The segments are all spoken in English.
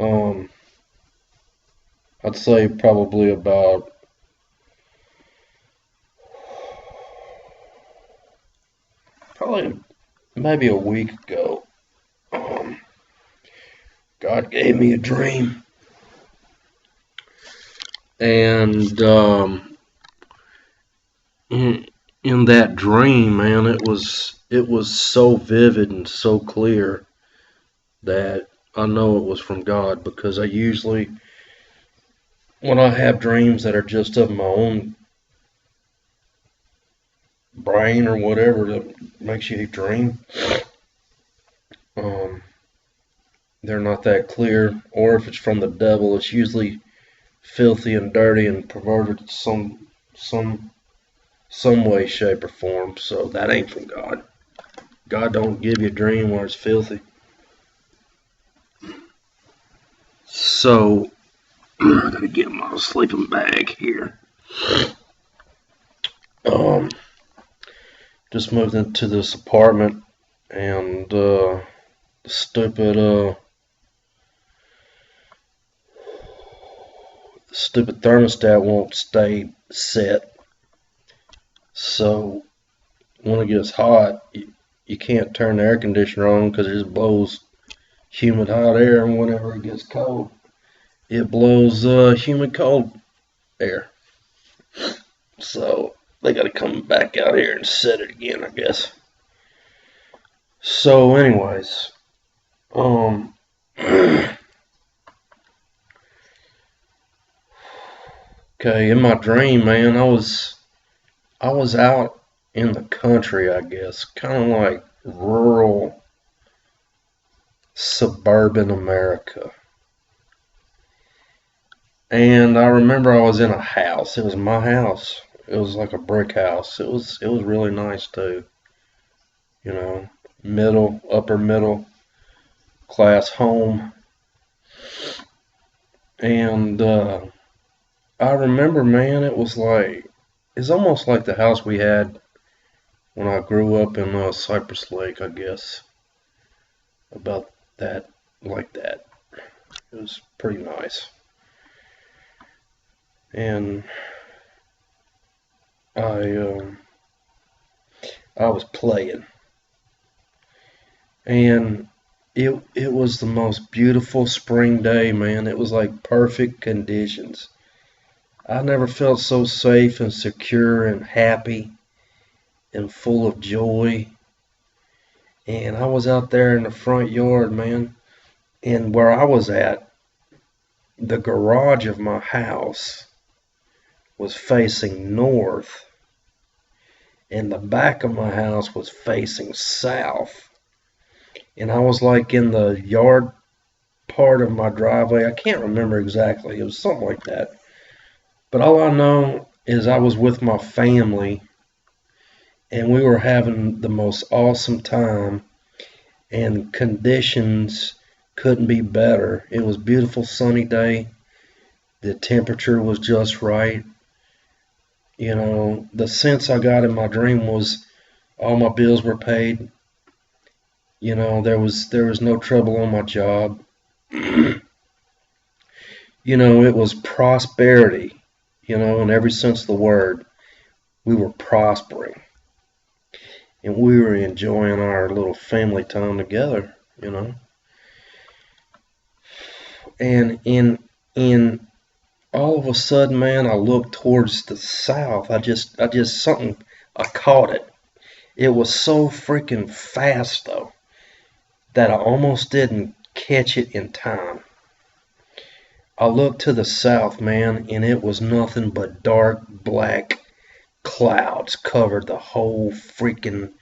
Um, I'd say probably about probably maybe a week ago. Um, God gave me a dream, and in that dream, man, it was so vivid and so clear that I know it was from God, because I usually, when I have dreams that are just of my own brain or whatever that makes you dream, um, they're not that clear. Or if it's from the devil, it's usually filthy and dirty and perverted some some way, shape, or form. So that ain't from God. God don't give you a dream where it's filthy. So I gotta get my sleeping bag here. Um, just moved into this apartment, and the stupid thermostat won't stay set. So when it gets hot, you can't turn the air conditioner on because it just blows humid hot air, and whenever it gets cold, it blows humid cold air. So they got to come back out here and set it again, I guess. So, anyways, um, okay, in my dream, man, I was out in the country, I guess, kind of like rural suburban America. And I remember I was in a house. It was my house. It was like a brick house. It was really nice too. You know, upper middle class home. And I remember, man, it's almost like the house we had when I grew up in Cypress Lake, I guess. About that, like that. It was pretty nice. And I I was playing, and it was the most beautiful spring day, man. It was like perfect conditions. I never felt so safe and secure and happy and full of joy. And I was out there in the front yard, man. And where I was at, the garage of my house was facing north, and the back of my house was facing south. And I was like in the yard part of my driveway. I can't remember exactly. It was something like that. But all I know is I was with my family, and we were having the most awesome time, and conditions couldn't be better. It was a beautiful sunny day. The temperature was just right. You know, the sense I got in my dream was all my bills were paid. You know, there was no trouble on my job. You know, it was prosperity, in every sense of the word. We were prospering, and we were enjoying our little family time together, you know. And in all of a sudden, man, I looked towards the south. I just something, I caught it. It was so freaking fast though that I almost didn't catch it in time. I looked to the south, man, and it was nothing but dark black clouds covered the whole freaking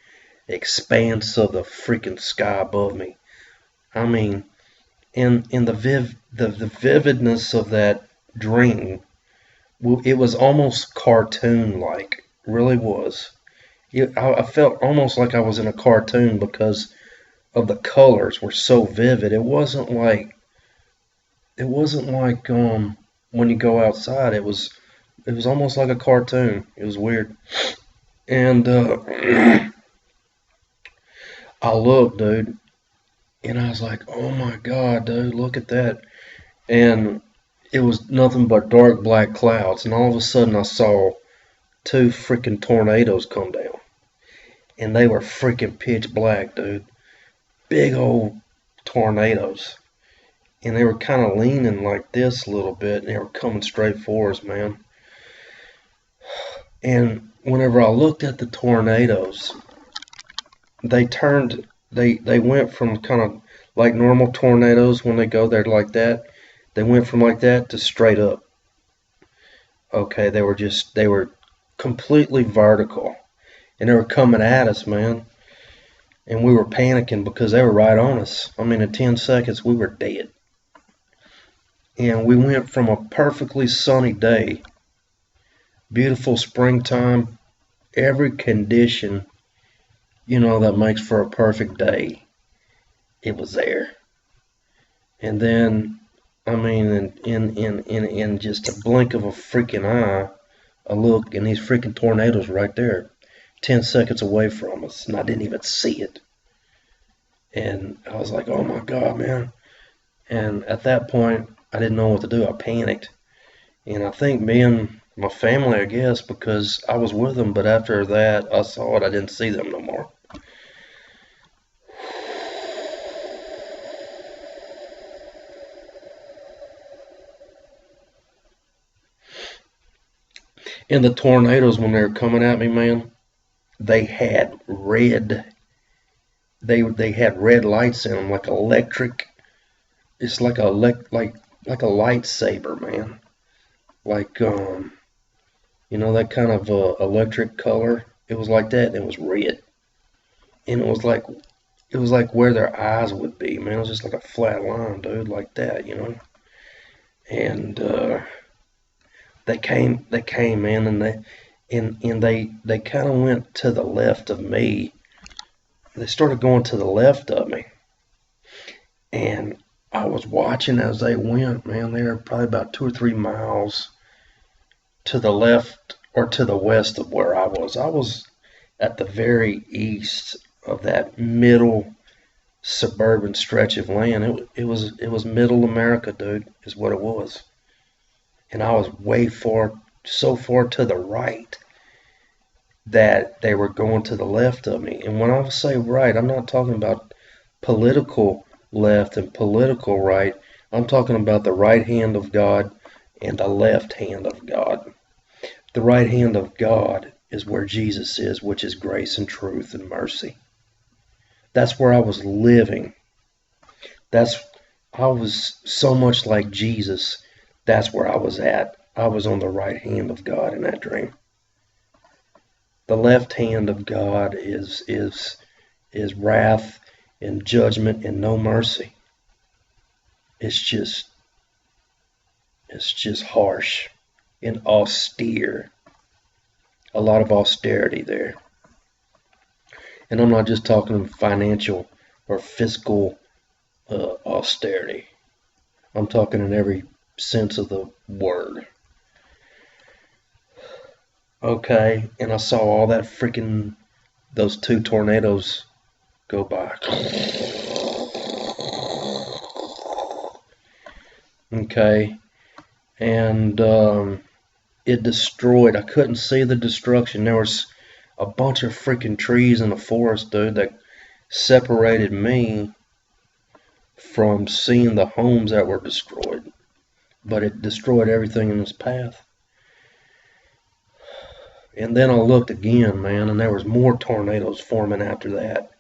expanse of the freaking sky above me. I mean, in the vividness of that dream, it was almost cartoon like. Really was. I felt almost like I was in a cartoon because of the colors were so vivid. It wasn't like when you go outside. It was almost like a cartoon. It was weird. And I looked, dude, And I was like, oh my God, dude, look at that. And it was nothing but dark black clouds. And all of a sudden I saw two freaking tornadoes come down. And they were freaking pitch black, dude. Big old tornadoes. And they were kind of leaning like this a little bit. And they were coming straight for us, man. And whenever I looked at the tornadoes, they went from kind of like normal tornadoes when they go there like that. They went from like that to straight up. Okay, they were completely vertical. And they were coming at us, man. And we were panicking because they were right on us. I mean, in 10 seconds, we were dead. And we went from a perfectly sunny day, beautiful springtime, every condition, that makes for a perfect day. It was there. And then, I mean, in just a blink of a freaking eye, I look, and these freaking tornadoes right there, 10 seconds away from us, and I didn't even see it. And I was like, oh my God, man. And at that point, I didn't know what to do. I panicked. And I think me and my family, I guess, because I was with them, but after that, I saw it, I didn't see them no more. And the tornadoes, when they were coming at me, man, they had red. They had red lights in them, like electric. It's like a like a lightsaber, man. Like that kind of electric color. It was like that, and it was red. And it was like where their eyes would be, man. It was just like a flat line, dude, like that, And they came, man, and they kind of went to the left of me. They started going to the left of me, and I was watching as they went, man. They were probably about 2 or 3 miles to the left or to the west of where I was. I was at the very east of that middle suburban stretch of land. It was middle America, dude, is what it was. And I was so far to the right that they were going to the left of me. And when I say right, I'm not talking about political left and political right. I'm talking about the right hand of God and the left hand of God. The right hand of God is where Jesus is, which is grace and truth and mercy. That's where I was living. I was so much like Jesus. That's where I was at. I was on the right hand of God in that dream. The left hand of God is wrath and judgment and no mercy. It's just harsh and austere. A lot of austerity there. And I'm not just talking financial or fiscal austerity. I'm talking in every sense of the word. Okay, and I saw all that those 2 tornadoes go by. Okay, and it destroyed. I couldn't see the destruction. There was a bunch of freaking trees in the forest, dude, that separated me from seeing the homes that were destroyed. But it destroyed everything in its path. And then I looked again, man, and there was more tornadoes forming after that.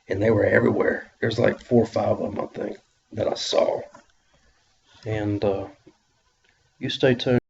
And they were everywhere. There's like 4 or 5 of them, I think, that I saw. And you stay tuned.